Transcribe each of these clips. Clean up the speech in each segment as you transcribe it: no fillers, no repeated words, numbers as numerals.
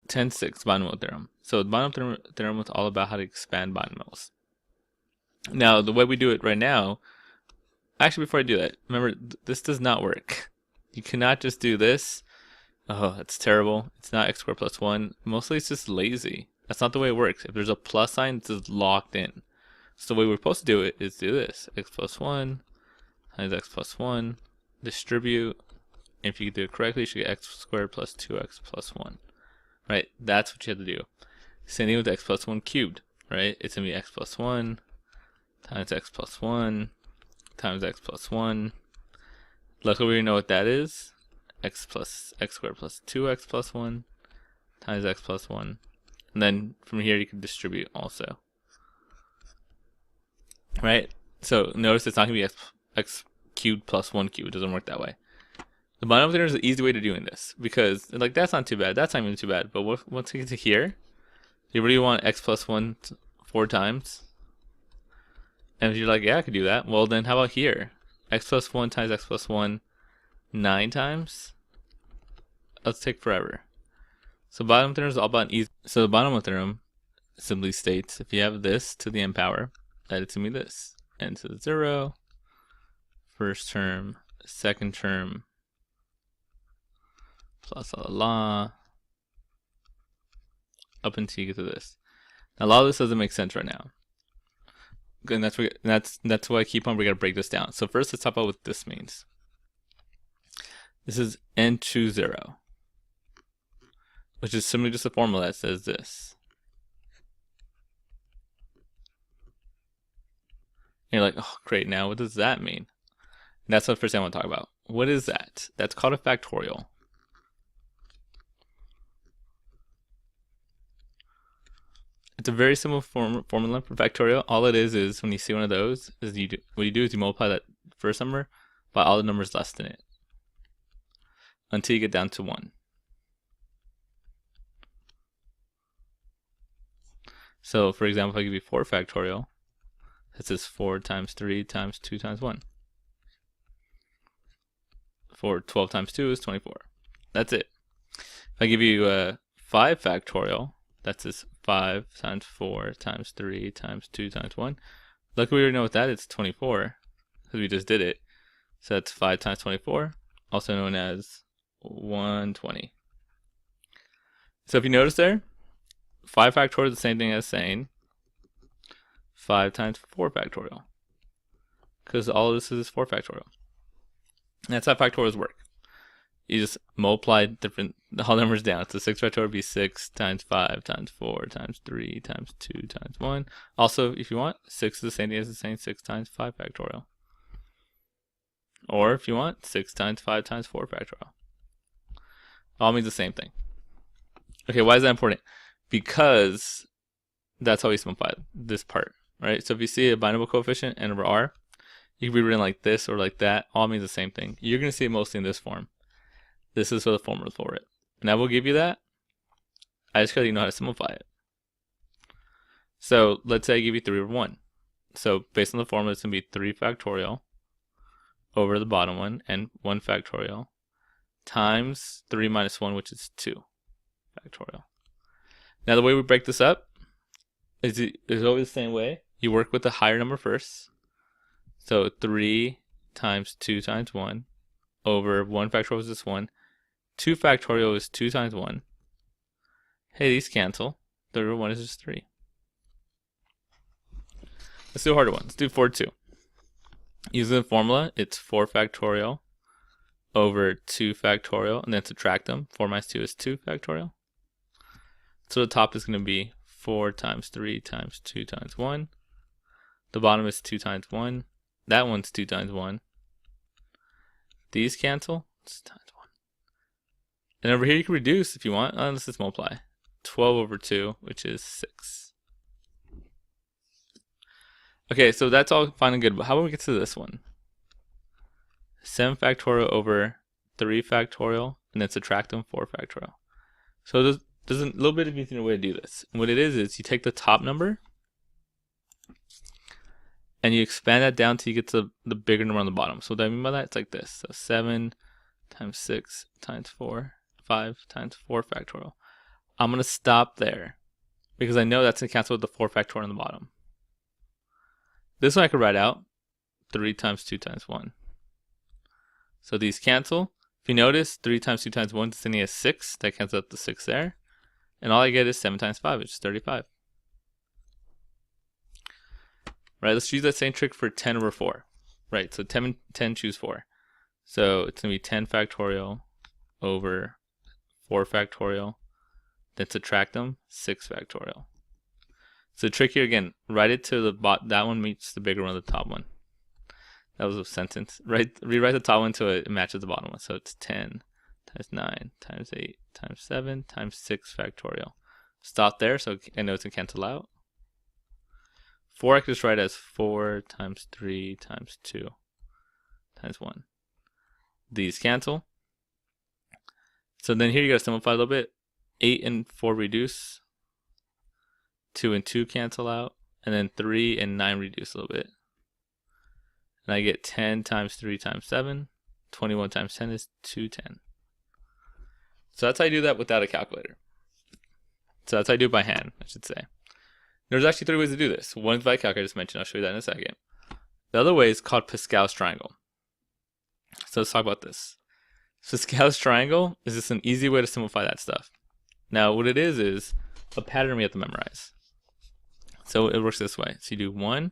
10.6 binomial theorem. So the binomial theorem was all about how to expand binomials. Now, the way we do it right now, actually before I do that, remember, this does not work. You cannot just do this. Oh, that's terrible. It's not x squared plus 1. Mostly it's just lazy. That's not the way it works. If there's a plus sign, it's just locked in. So the way we're supposed to do it is do this. X plus 1 times x plus 1. Distribute. And if you do it correctly, you should get x squared plus 2x plus 1. Right? That's what you have to do. Same thing with x plus 1 cubed. Right? It's going to be x plus 1 times x plus 1 times x plus 1. Luckily we know what that is. X squared plus 2x plus 1 times x plus 1. And then from here you can distribute also. Right? So notice it's not going to be x cubed plus 1 cubed. It doesn't work that way. The binomial theorem is an easy way to doing this because like that's not too bad. That's not even too bad. But once you get to here, you really want x plus 1 4 times. And if you're like, yeah, I could do that. Well, then how about here? X plus 1 times x plus 1 9 times. Let's take forever. So binomial theorem is all about easy. So the binomial theorem simply states if you have this to the n power, that it's going to be this. N to the 0, first term, second term, plus la la la, up until you get to this. Now a lot of this doesn't make sense right now. And that's why I keep on, we gotta break this down. So first let's talk about what this means. This is n to 0, which is simply just a formula that says this. And you're like, oh great, now what does that mean? And that's the first thing I want to talk about. What is that? That's called a factorial. It's a very simple formula for factorial. All it is when you see one of those, what you do is you multiply that first number by all the numbers less than it until you get down to 1. So for example, if I give you 4 factorial, this is 4 times 3 times 2 times 1. 12 times 2 is 24. That's it. If I give you 5 factorial, that's just 5 times 4 times 3 times 2 times 1. Luckily we already know what that is, 24, because we just did it. So that's 5 times 24, also known as 120. So if you notice there, 5 factorial is the same thing as saying 5 times 4 factorial, because all of this is 4 factorial. And that's how factorials work. You just multiply the whole numbers down. So 6 factorial would be 6 times 5 times 4 times 3 times 2 times 1. Also, if you want, 6 is the same thing as saying 6 times 5 factorial. Or if you want, 6 times 5 times 4 factorial. All means the same thing. Okay, why is that important? Because that's how we simplify this part, right? So if you see a binomial coefficient, n over r, you can be written like this or like that. All means the same thing. You're going to see it mostly in this form. This is for the formula for it. And I will give you that. I just gotta let you know how to simplify it. So let's say I give you 3 over 1. So based on the formula, it's going to be 3 factorial over the bottom one and 1 factorial times 3 minus 1, which is 2 factorial. Now the way we break this up is always the same way. You work with the higher number first. So 3 times 2 times 1 over 1 factorial is this 1. 2 factorial is 2 times 1. Hey, these cancel. 3 over 1 is just 3. Let's do a harder one. Let's do 4 2. Using the formula, it's 4 factorial over 2 factorial, and then subtract them. 4 minus 2 is 2 factorial. So the top is going to be 4 times 3 times 2 times 1. The bottom is 2 times 1. That one's 2 times 1. These cancel. It's times 1. And over here you can reduce if you want. Let's just multiply. 12 over 2, which is 6. Okay, so that's all fine and good, but how about we get to this one? 7 factorial over 3 factorial, and then subtract them 4 factorial. So there's a little bit of an easier way to do this. And what it is you take the top number, and you expand that down till you get to the bigger number on the bottom. So what I mean by that, it's like this. So 7 times 6 times 4, 5 times 4 factorial. I'm going to stop there because I know that's going to cancel with the 4 factorial on the bottom. This one I could write out 3 times 2 times 1. So these cancel. If you notice, 3 times 2 times 1 is sitting at 6. That cancels out the 6 there. And all I get is 7 times 5, which is 35. Right, let's use that same trick for 10 over 4. Right, so 10 choose 4. So it's going to be 10 factorial over 4 factorial. Then subtract them, 6 factorial. So the trick here again, write it to the that one meets the bigger one, the top one. That was a sentence. Rewrite the top one so it matches the bottom one. So it's 10 times 9 times 8 times 7 times 6 factorial. Stop there so I know it's going to cancel out. 4 I can just write as 4 times 3 times 2 times 1. These cancel. So then here you got to simplify a little bit. 8 and 4 reduce. 2 and 2 cancel out. And then 3 and 9 reduce a little bit. And I get 10 times 3 times 7. 21 times 10 is 210. So that's how you do that without a calculator. So that's how you do it by hand, I should say. There's actually 3 ways to do this. One is by calculator, I just mentioned. I'll show you that in a second. The other way is called Pascal's triangle. So let's talk about this. Pascal's triangle is just an easy way to simplify that stuff. Now what it is a pattern we have to memorize. So it works this way. So you do 1.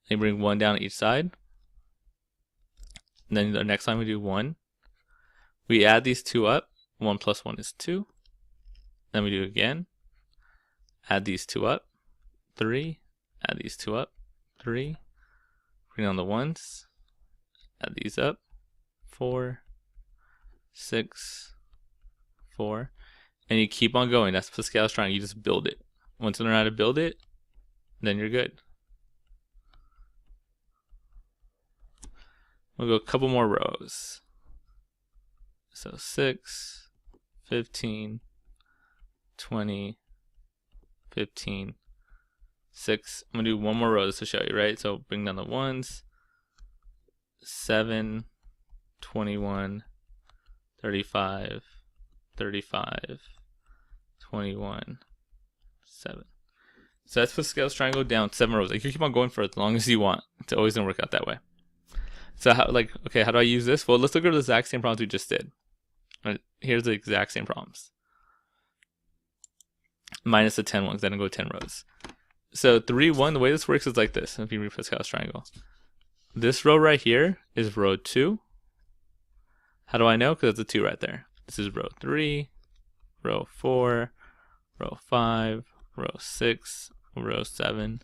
You bring 1 down each side. And then the next line we do 1. We add these 2 up. 1 plus 1 is 2. Then we do it again. Add these 2 up. 3. Add these 2 up. 3. Bring down the 1s. Add these up. 4. 6. 4. And you keep on going. That's Pascal's triangle. You just build it. Once you learn how to build it, then you're good. We'll go a couple more rows. So 6, 15, 20, 15, 6. I'm going to do one more row just to show you, right? So bring down the 1s. 7, 21, 35, 35, 21, 7. So that's Pascal's triangle down 7 rows. Like you keep on going for as long as you want. It's always going to work out that way. So how do I use this? Well, let's look at the exact same problems we just did. Right, here's the exact same problems. Minus the 10 ones, then I'll go 10 rows. So 3, 1, the way this works is like this. If you read Pascal's triangle. This row right here is row 2. How do I know? Because there's a 2 right there. This is row 3, row 4, row 5, row 6, row 7.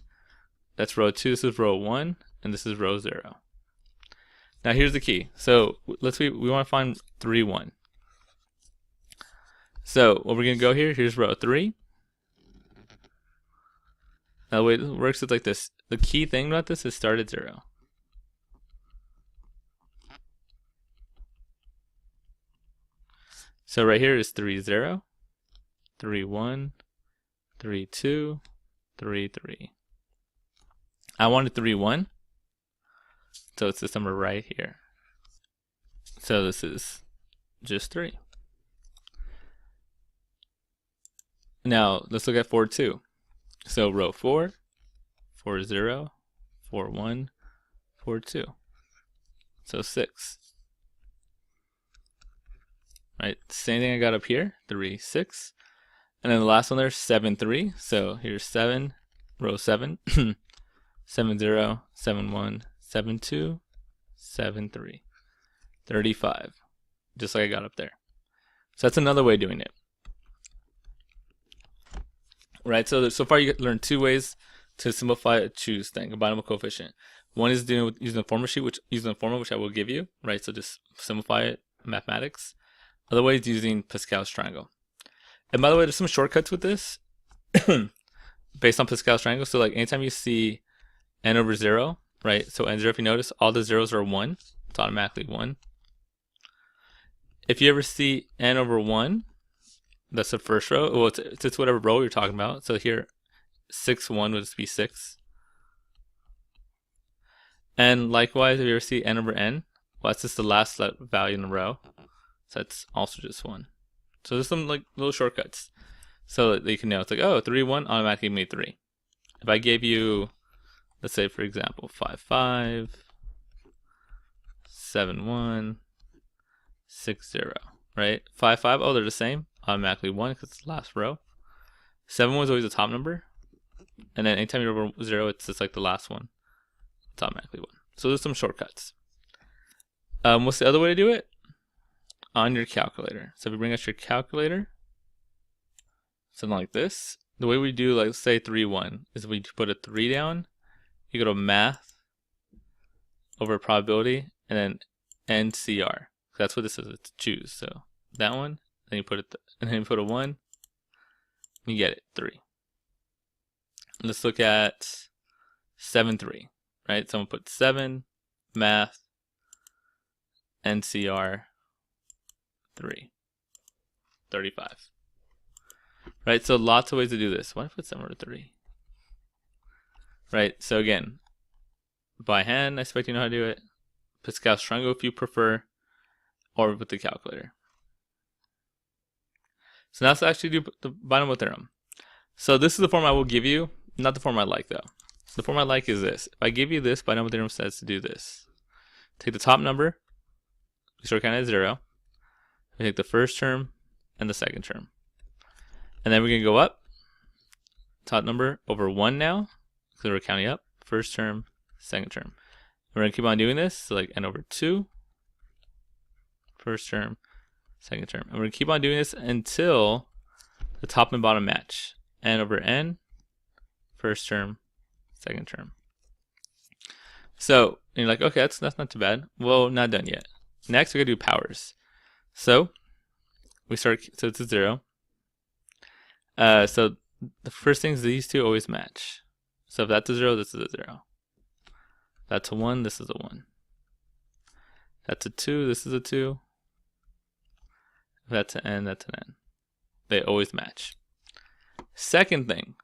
That's row 2, this is row 1, and this is row 0. Now here's the key. So we want to find 3, 1. So what we're going to go here, here's row 3. Now the way it works is like this. The key thing about this is start at 0. So right here is 3, 0, 3, 1, 3, 2, 3, 3. I wanted 3, 1. So it's this number right here. So this is just 3. Now let's look at 4, 2. So row 4, 4, 0, 4, 1, 4, 2. So 6. Right, same thing I got up here, 3, 6. And then the last one there, 7, 3. So here's 7, row 7, 7, 0, 7, 1, 7, 2, 7, 3. 35. Just like I got up there. So that's another way of doing it. Right, so far you learned 2 ways to simplify a choose thing, a binomial coefficient. One is doing with using the formula sheet, which I will give you, right? So just simplify it, mathematics. Other way is using Pascal's triangle. And by the way, there's some shortcuts with this based on Pascal's triangle. So like anytime you see n over 0, right? So n0, if you notice, all the zeros are 1. It's automatically 1. If you ever see n over 1, that's the first row. Well, it's whatever row you're talking about. So here, 6, 1 would just be 6. And likewise, if you ever see n over n, well, that's just the last value in the row. So that's also just 1. So there's some like little shortcuts. So that you can know it's like, oh, 3, 1 automatically give me 3. If I gave you, let's say for example, 5, 5, 7, 1, 6, 0, right? 5, 5, oh, they're the same, automatically 1 because it's the last row. 7, 1 is always the top number. And then anytime you're over 0, it's just like the last one. It's automatically 1. So there's some shortcuts. What's the other way to do it? On your calculator. So if you bring out your calculator, something like this. The way we do, like, say 3, 1, is we put a 3 down. You go to math over probability, and then NCR. That's what this is. It's choose. So that one, then you put it, and then you put a 1. You get it, 3. Let's look at 7, 3. Right? Someone put 7, math, NCR, 3, 35. Right? So lots of ways to do this. Why did I put 7 over 3? Right? So again, by hand, I expect you know how to do it. Pascal's triangle if you prefer, or with the calculator. So now let's actually do the binomial theorem. So this is the form I will give you, not the form I like though. The form I like is this. If I give you this, binomial theorem says to do this. Take the top number, we shortcut as 0. We take the first term and the second term. And then we're going to go up, top number over 1 now, because we're counting up, first term, second term. We're going to keep on doing this, so like n over 2, first term, second term. And we're going to keep on doing this until the top and bottom match. N over n, first term, second term. So you're like, okay, that's not too bad. Well, not done yet. Next, we're going to do powers. So we start, so it's a 0. So the first thing is these two always match. So if that's a 0, this is a 0. If that's a 1, this is a 1. If that's a 2, this is a 2. If that's an n, that's an n. They always match. Second thing,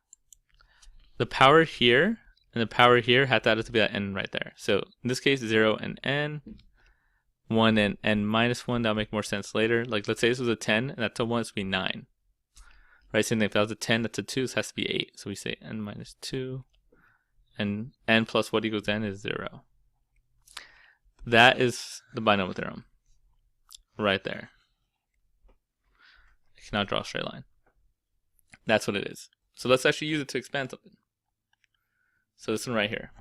the power here and the power here have to add up to be that n right there. So in this case, 0 and n, 1 and n minus 1, that'll make more sense later. Like let's say this was a 10 and that's a 1, this would be 9. Right, same thing, if that was a 10, that's a 2, this has to be 8. So we say n minus 2, and n plus what equals n is 0. That is the binomial theorem, right there. I cannot draw a straight line. That's what it is. So let's actually use it to expand something. So this one right here.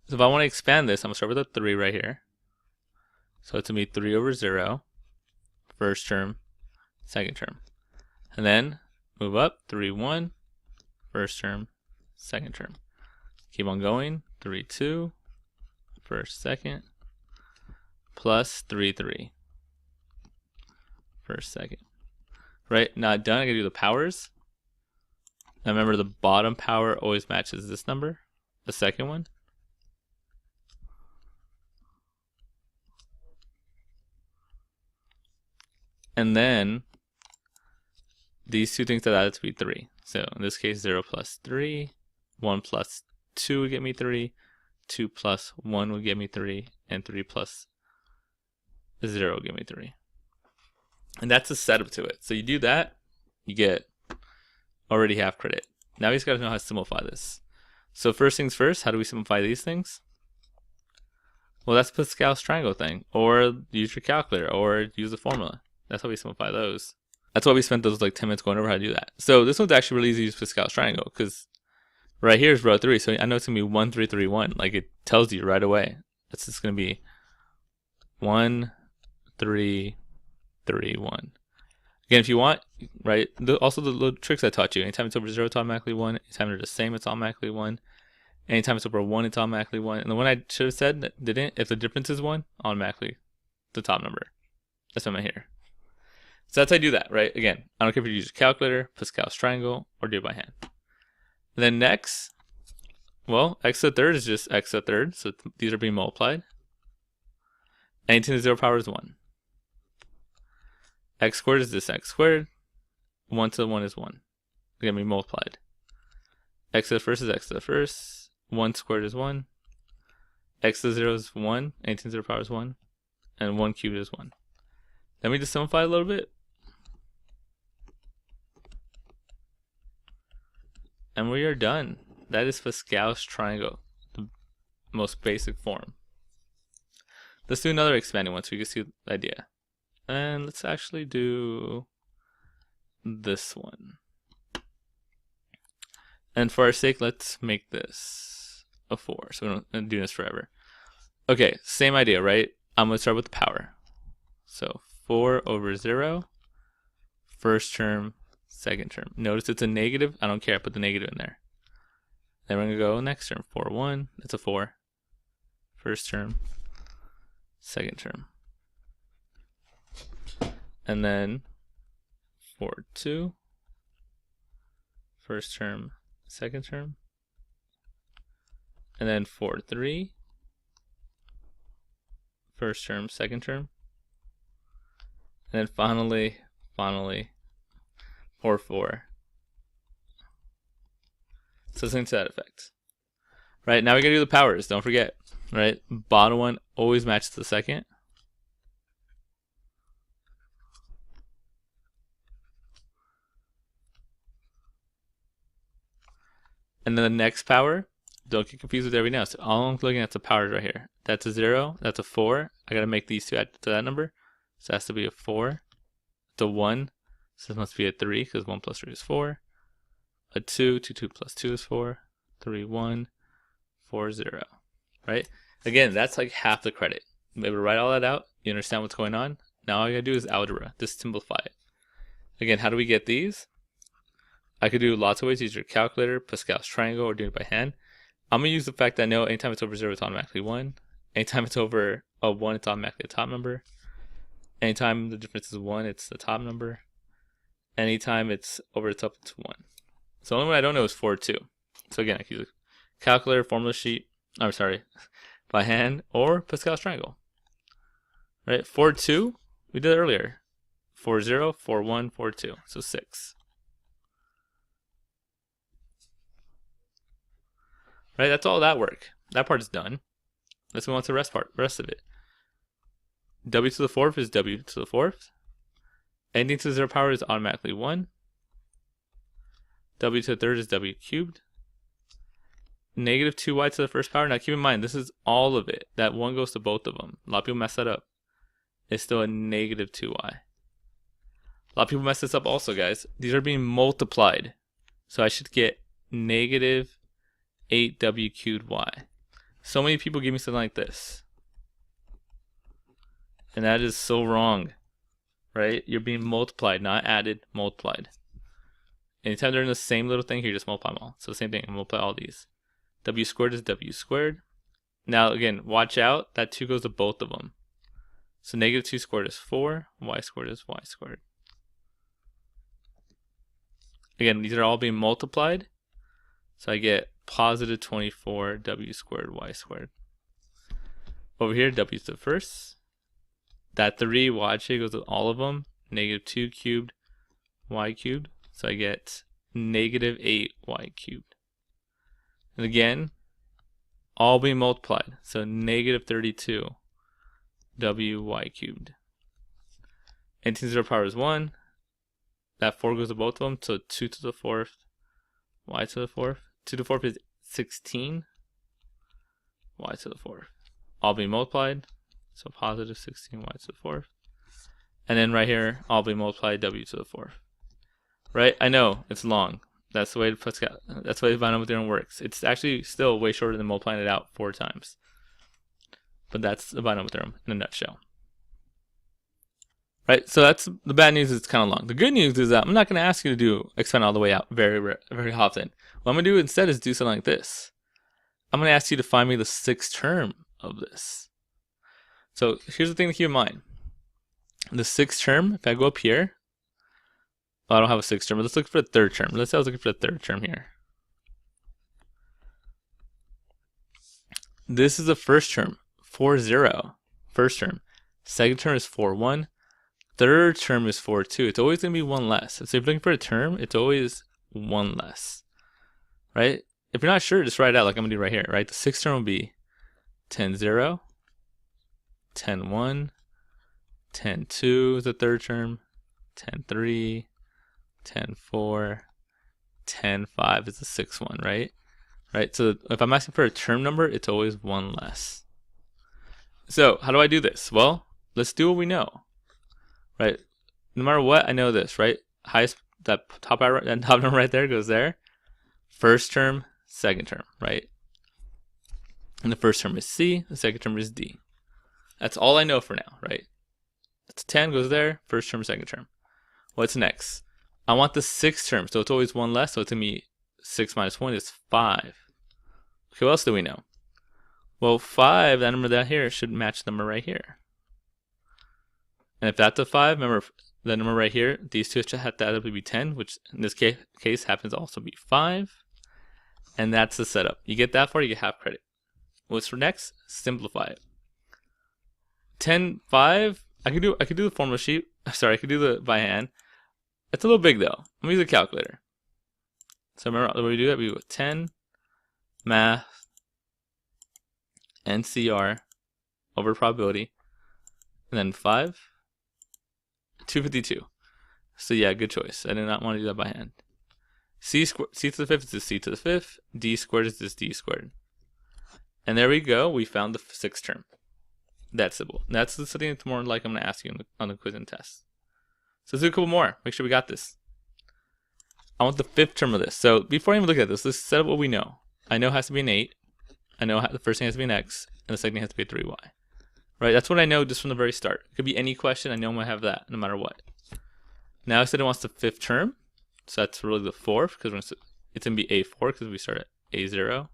So if I want to expand this, I'm going to start with a 3 right here. So it's going to be 3 over 0, first term, second term. And then move up, 3, 1, first term, second term. Keep on going, 3, 2, first, second, plus 3, 3, first, second. Right, not done, I gotta do the powers. Now remember the bottom power always matches this number, the second one. And then these two things that added to be 3. So in this case, 0 plus 3, 1 plus 2 would get me 3, 2 plus 1 would get me 3, and 3 plus 0 would get me 3. And that's the setup to it. So you do that, you get already half credit. Now you just got to know how to simplify this. So first things first, how do we simplify these things? Well, that's Pascal's triangle thing, or use your calculator, or use the formula. That's how we simplify those. That's why we spent those like 10 minutes going over how to do that. So this one's actually really easy to use Pascal's triangle, because right here is row 3, so I know it's going to be 1, 3, 3, 1. Like it tells you right away. It's just going to be 1, 3, 3, 1. Again, if you want, right, also the little tricks I taught you. Anytime it's over 0, it's automatically 1. Anytime they're the same, it's automatically 1. Anytime it's over 1, it's automatically 1. And the one I should have said that didn't, if the difference is 1, automatically the top number. That's what I'm here. So that's how I do that, right? Again, I don't care if you use a calculator, Pascal's triangle, or do it by hand. And then next, well, x to the third is just x to the third, so these are being multiplied. Anything to the 0 power is 1. X squared is this x squared. 1 to the 1 is 1. They're going to be multiplied. X to the first is x to the first. 1 squared is 1. X to the 0 is 1. Anything to the 0 power is 1. And 1 cubed is 1. Let me just simplify a little bit. And we are done. That is Pascal's triangle, the most basic form. Let's do another expanding one so you can see the idea. And let's actually do this one. And for our sake, let's make this a 4. So we don't do this forever. Okay, same idea, right? I'm going to start with the power. So 4 over 0, first term, second term. Notice it's a negative. I don't care. I put the negative in there. Then we're going to go next term. 4, 1. It's a 4. First term, second term. And then 4, 2. First term, second term. And then 4, 3. First term, second term. And then finally, 4, 4. So something to that effect. Right, now we gotta do the powers, don't forget. Right, bottom one always matches the second. And then the next power, don't get confused with every now. So all I'm looking at is the powers right here. That's a 0, that's a 4. I gotta make these two add to that number. So it has to be a 4. It's a 1. So this must be a 3 because 1 plus 3 is 4. A 2, 2 plus 2 is 4. 3, 1, 4, 0. Right? Again, that's like half the credit. I'm able to write all that out. You understand what's going on? Now all you gotta do is algebra. Just simplify it. Again, how do we get these? I could do lots of ways. Use your calculator, Pascal's triangle, or do it by hand. I'm going to use the fact that I know anytime it's over 0, it's automatically 1. Anytime it's over a 1, it's automatically the top number. Anytime the difference is 1, it's the top number. Anytime it's over the top, it's 1. So the only one I don't know is 4, 2. So again, I can use a calculator, formula sheet, by hand, or Pascal's triangle. Right? 4, 2, we did it earlier. 4, 0, 4, 1, 4, 2. So 6. Right, that's all that work. That part is done. Let's move on to the rest of it. W to the 4th is W to the 4th. Anything to the 0 power is automatically 1. W to the 3rd is W cubed. Negative 2y to the first power. Now keep in mind, this is all of it. That 1 goes to both of them. A lot of people mess that up. It's still a negative 2y. A lot of people mess this up also, guys. These are being multiplied. So I should get negative 8w cubed y. So many people give me something like this. And that is so wrong. Right? You're being multiplied, not added, multiplied. Anytime they're in the same little thing, here, just multiply them all. So same thing, multiply all these. W squared is W squared. Now again, watch out, that 2 goes to both of them. So negative 2 squared is 4, y squared is y squared. Again, these are all being multiplied. So I get positive 24 w squared y squared. Over here, w to the first. That 3, watch it, goes with all of them. Negative 2 cubed y cubed. So I get negative 8y cubed. And again, all being multiplied. So negative 32 wy cubed. Anything to the 0 power is 1. That 4 goes to both of them. So 2 to the 4th, y to the 4th. 2 to the 4th is 16. Y to the 4th. All being multiplied. So positive 16 y to the 4th. And then right here, all being multiplied w to the 4th. Right? I know, it's long. That's the way the binomial theorem works. It's actually still way shorter than multiplying it out 4 times. But that's the binomial theorem in a nutshell. Right? So that's the bad news is it's kind of long. The good news is that I'm not going to ask you to do expand all the way out very often. What I'm going to do instead is do something like this. I'm going to ask you to find me the 6th term of this. So here's the thing to keep in mind. The 6th term, if I go up here, well, I don't have a 6th term, but let's look for the 3rd term. Let's say I was looking for the 3rd term here. This is the first term, 4, 0. First term. Second term is 4, 1. Third term is 4, 2. It's always going to be 1 less. So if you're looking for a term, it's always 1 less. Right? If you're not sure, just write it out like I'm going to do right here. Right? The 6th term will be 10, 0. 10, 1. 10, 2 is the 3rd term. 10, 3. 10, 4. 10, 5 is the sixth one, right? Right, so if I'm asking for a term number, it's always one less. So how do I do this? Well, let's do what we know, right? No matter what, I know this, right? Highest, that top number right there goes there. First term, second term, right? And the first term is C, the second term is D. That's all I know for now, right? It's 10 goes there, first term, second term. What's next? I want the sixth term, so it's always one less, so it's going to be 6 minus 1 is 5. Okay, what else do we know? Well, 5, that number down here, should match the number right here. And if that's a 5, remember the number right here, these two have to add up to be 10, which in this case happens to also be 5. And that's the setup. You get that far, you get half credit. What's for next? Simplify it. 10, 5, I could do the formula sheet. Sorry, I could do the by hand. It's a little big though. Let me use a calculator. So remember the way we do that, we go 10 math NCR over probability, and then 5, 252. So yeah, good choice. I did not want to do that by hand. C to the fifth is just C to the fifth. D squared is just D squared. And there we go. We found the sixth term. That's simple. That's something that's more like I'm going to ask you on the quiz and test. So let's do a couple more. Make sure we got this. I want the fifth term of this. So before I even look at this, let's set up what we know. I know it has to be an 8. I know the first thing has to be an X, and the second thing has to be a 3Y. Right? That's what I know just from the very start. It could be any question. I know I'm going to have that no matter what. Now I said it wants the fifth term. So that's really the fourth, because it's going to be A4 because we start at A0,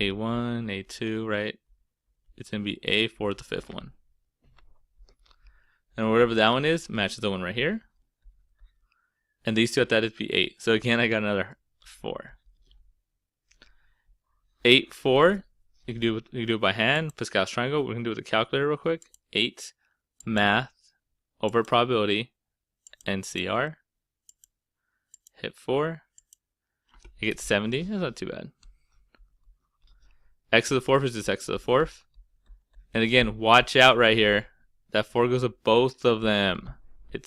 A1, A2, right? It's going to be A4 the fifth one. And whatever that one is, matches the one right here. And these two at that would be 8. So again, I got another 4. 8, 4. You can do it by hand. Pascal's triangle. We can do it with a calculator real quick. 8 math over probability NCR. Hit 4. You get 70. That's not too bad. X to the fourth is just X to the fourth. And again, watch out right here. That 4 goes with both of them. You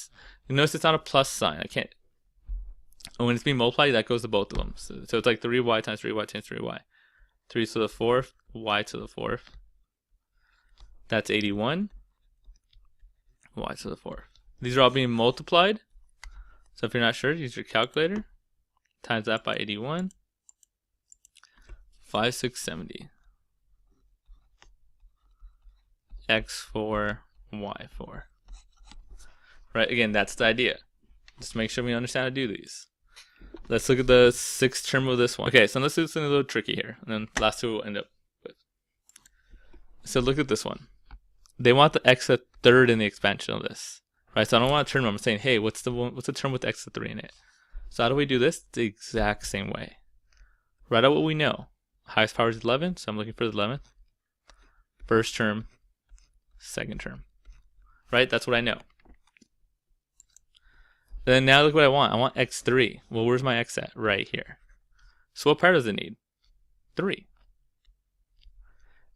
notice it's not a plus sign. I can't. And when it's being multiplied, that goes to both of them. So it's like 3y times 3y times 3y. 3 to the fourth, y to the fourth. That's 81. Y to the fourth. These are all being multiplied. So if you're not sure, use your calculator. Times that by 81. 5670. X4, Y4. Right, again, that's the idea. Just make sure we understand how to do these. Let's look at the sixth term of this one. Okay, so let's do something a little tricky here. And then last two we'll end up with. So look at this one. They want the x to the third in the expansion of this. Right, so I don't want to turn them. I'm saying, hey, what's the term with x to the 3 in it? So how do we do this? The exact same way. Write out what we know. Highest power is 11, so I'm looking for the 11th. First term, second term. Right, that's what I know. Then now look what I want. I want x3. Well, where's my x at? Right here. So what power does it need? 3.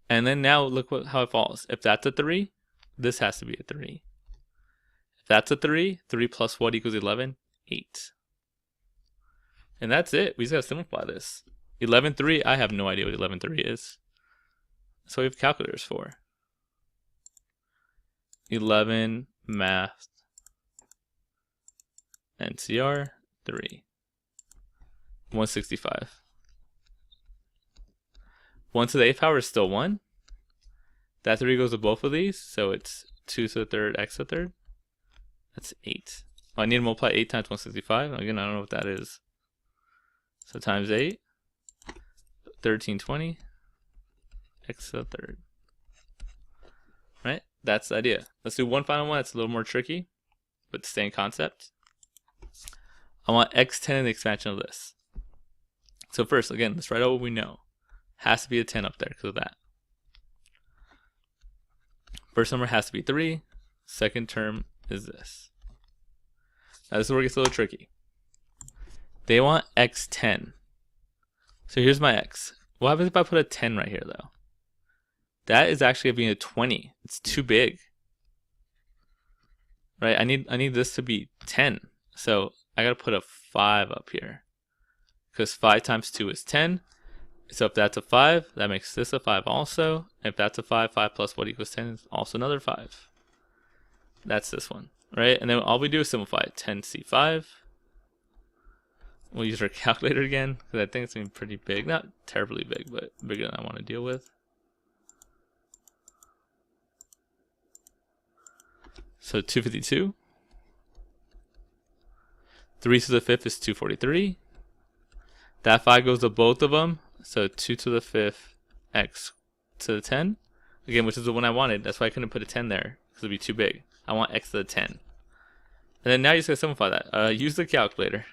And then now look how it falls. If that's a 3, this has to be a 3. If that's a 3, 3 plus what equals 11? 8. And that's it. We just got to simplify this. 11.3, I have no idea what 11.3 is. That's what we have calculators for. 11 math NCR 3. 165. 1 to the 8th power is still 1. That 3 goes to both of these, so it's 2 to the third, x to the third. That's 8. Well, I need to multiply 8 times 165. Again, I don't know what that is. So times 8. 1320. X to the third. Right? That's the idea. Let's do one final one. It's a little more tricky, but the same concept. I want x10 in the expansion of this. So first, again, let's write out what we know. Has to be a 10 up there because of that. First number has to be 3. Second term is this. Now this is where it gets a little tricky. They want x10. So here's my x. What happens if I put a 10 right here though? That is actually being a 20. It's too big. Right? I need this to be 10. So I gotta put a 5 up here. because 5 times 2 is 10. So if that's a 5, that makes this a 5 also. If that's a 5, 5 plus what equals 10 is also another 5. That's this one, right? And then all we do is simplify it. 10c5. We'll use our calculator again, because I think it's going to be pretty big. Not terribly big, but bigger than I want to deal with. So 252. 3 to the 5th is 243. That 5 goes to both of them. So 2 to the 5th x to the 10. Again, which is the one I wanted. That's why I couldn't put a 10 there, because it would be too big. I want x to the 10. And then now you just got to simplify that. Use the calculator.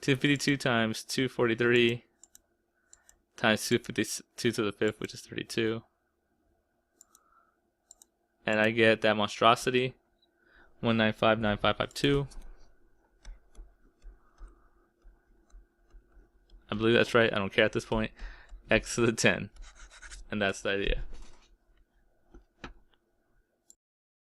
252 times 243 times 252 to the 5th, which is 32. And I get that monstrosity, 1959552. I believe that's right. I don't care at this point. X to the 10. And that's the idea.